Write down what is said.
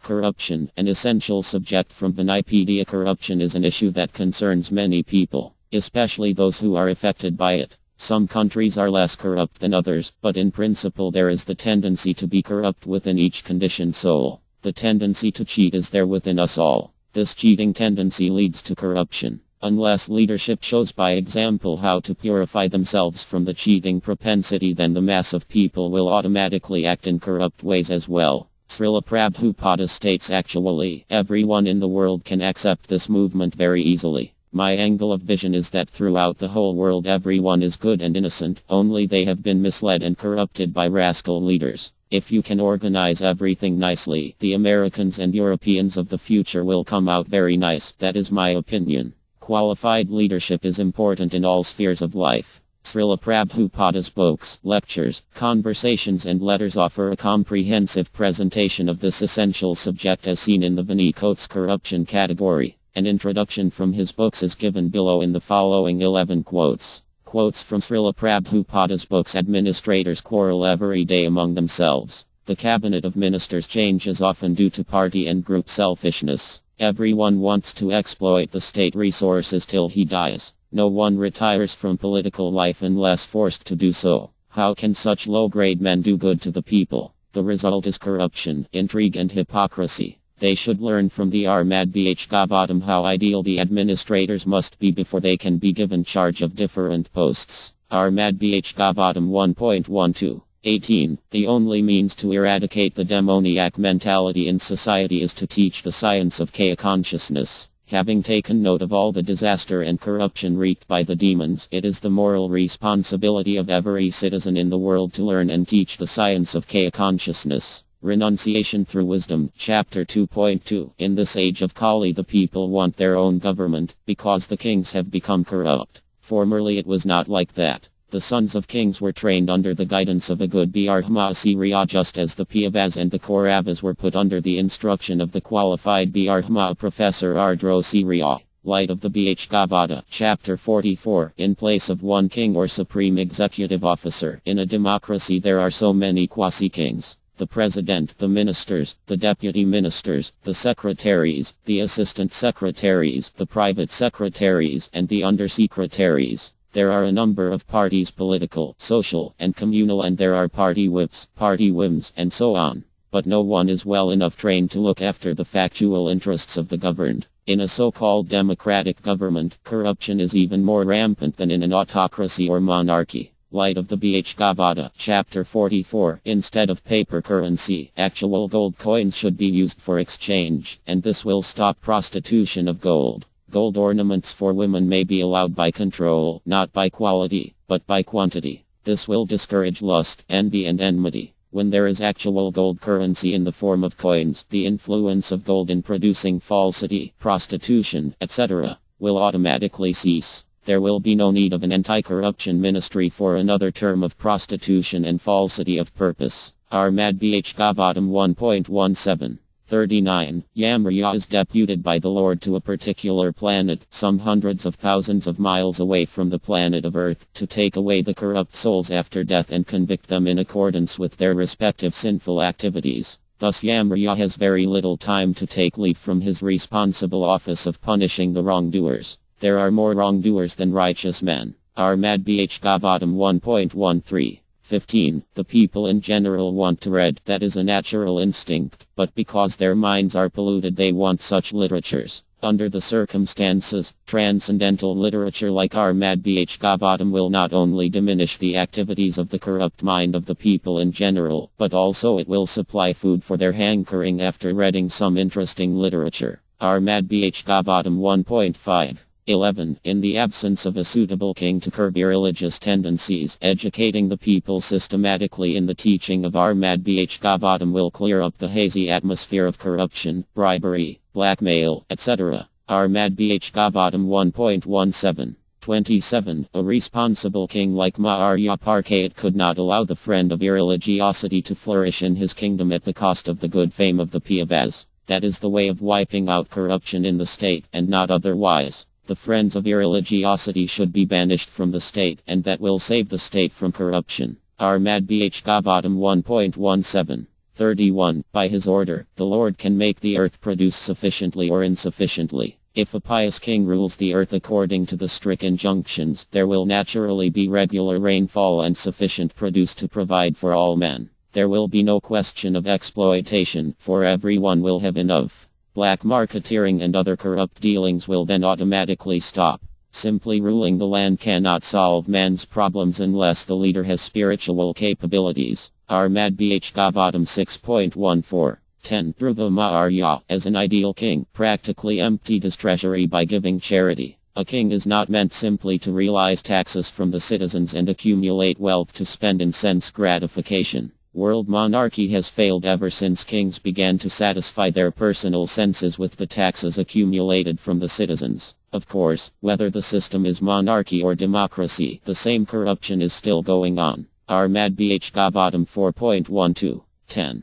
Corruption, an essential subject from Vinipedia. Corruption is an issue that concerns many people, especially those who are affected by it. Some countries are less corrupt than others, but in principle there is the tendency to be corrupt within each conditioned soul. The tendency to cheat is there within us all. This cheating tendency leads to corruption. Unless leadership shows by example how to purify themselves from the cheating propensity, then the mass of people will automatically act in corrupt ways as well. Srila Prabhupada states, actually, everyone in the world can accept this movement very easily. My angle of vision is that throughout the whole world everyone is good and innocent, only they have been misled and corrupted by rascal leaders. If you can organize everything nicely, the Americans and Europeans of the future will come out very nice. That is my opinion. Qualified leadership is important in all spheres of life. Srila Prabhupada's books, lectures, conversations and letters offer a comprehensive presentation of this essential subject as seen in the Viniko's corruption category. An introduction from his books is given below in the following 11 quotes. Quotes from Srila Prabhupada's books. Administrators quarrel every day among themselves. The cabinet of ministers changes often due to party and group selfishness. Everyone wants to exploit the state resources till he dies. No one retires from political life unless forced to do so. How can such low-grade men do good to the people? The result is corruption, intrigue and hypocrisy. They should learn from the Armadbhgavatam how ideal the administrators must be before they can be given charge of different posts. Armadbhgavatam 1.12. 18. The only means to eradicate the demoniac mentality in society is to teach the science of Kaya consciousness. Having taken note of all the disaster and corruption wreaked by the demons, it is the moral responsibility of every citizen in the world to learn and teach the science of Kaya consciousness. Renunciation through Wisdom, Chapter 2.2. In this age of Kali, the people want their own government, because the kings have become corrupt. Formerly it was not like that. The sons of kings were trained under the guidance of a good Brahmasiriya, just as the Piyavas and the Kauravas were put under the instruction of the qualified Brahma Professor Ardrosiriya. Light of the Bhagavata, Chapter 44. In place of one king or supreme executive officer, in a democracy there are so many quasi-kings. The president, the ministers, the deputy ministers, the secretaries, the assistant secretaries, the private secretaries, and the undersecretaries. There are a number of parties, political, social, and communal, and there are party whips, party whims, and so on. But no one is well enough trained to look after the factual interests of the governed. In a so-called democratic government, corruption is even more rampant than in an autocracy or monarchy. Light of the Bhagavata, Chapter 44. Instead of paper currency, actual gold coins should be used for exchange, and this will stop prostitution of gold. Gold ornaments for women may be allowed by control, not by quality, but by quantity. This will discourage lust, envy and enmity. When there is actual gold currency in the form of coins, the influence of gold in producing falsity, prostitution, etc., will automatically cease. There will be no need of an anti-corruption ministry for another term of prostitution and falsity of purpose. Armadbhgavatam 1.17. 39. Yamraya is deputed by the Lord to a particular planet, some hundreds of thousands of miles away from the planet of Earth, to take away the corrupt souls after death and convict them in accordance with their respective sinful activities. Thus Yamraya has very little time to take leave from his responsible office of punishing the wrongdoers. There are more wrongdoers than righteous men. Armadbhgavatam 1.13. 15. The people in general want to read, that is a natural instinct, but because their minds are polluted they want such literatures. Under the circumstances, transcendental literature like Armadbhgavatam will not only diminish the activities of the corrupt mind of the people in general, but also it will supply food for their hankering after reading some interesting literature. Armadbhgavatam 1.5. 11. In the absence of a suitable king to curb irreligious tendencies, educating the people systematically in the teaching of Armadbhgavatam will clear up the hazy atmosphere of corruption, bribery, blackmail, etc. Armadbhgavatam 1.17. 27. A responsible king like Maharya Parkayat could not allow the friend of irreligiosity to flourish in his kingdom at the cost of the good fame of the Piyavas. That is the way of wiping out corruption in the state, and not otherwise. The friends of irreligiosity should be banished from the state, and that will save the state from corruption. Armadbhgavatam 1.17. 31. By his order, the Lord can make the earth produce sufficiently or insufficiently. If a pious king rules the earth according to the strict injunctions, there will naturally be regular rainfall and sufficient produce to provide for all men. There will be no question of exploitation, for everyone will have enough. Black marketeering and other corrupt dealings will then automatically stop. Simply ruling the land cannot solve man's problems unless the leader has spiritual capabilities. Ahmad Bh Gavatam 6.14. 10. Dhruva Maharya, as an ideal king, practically emptied his treasury by giving charity. A king is not meant simply to realize taxes from the citizens and accumulate wealth to spend in sense gratification. World monarchy has failed ever since kings began to satisfy their personal senses with the taxes accumulated from the citizens. Of course, whether the system is monarchy or democracy, the same corruption is still going on. Ahmad Bh Gavatam 4.12. 10.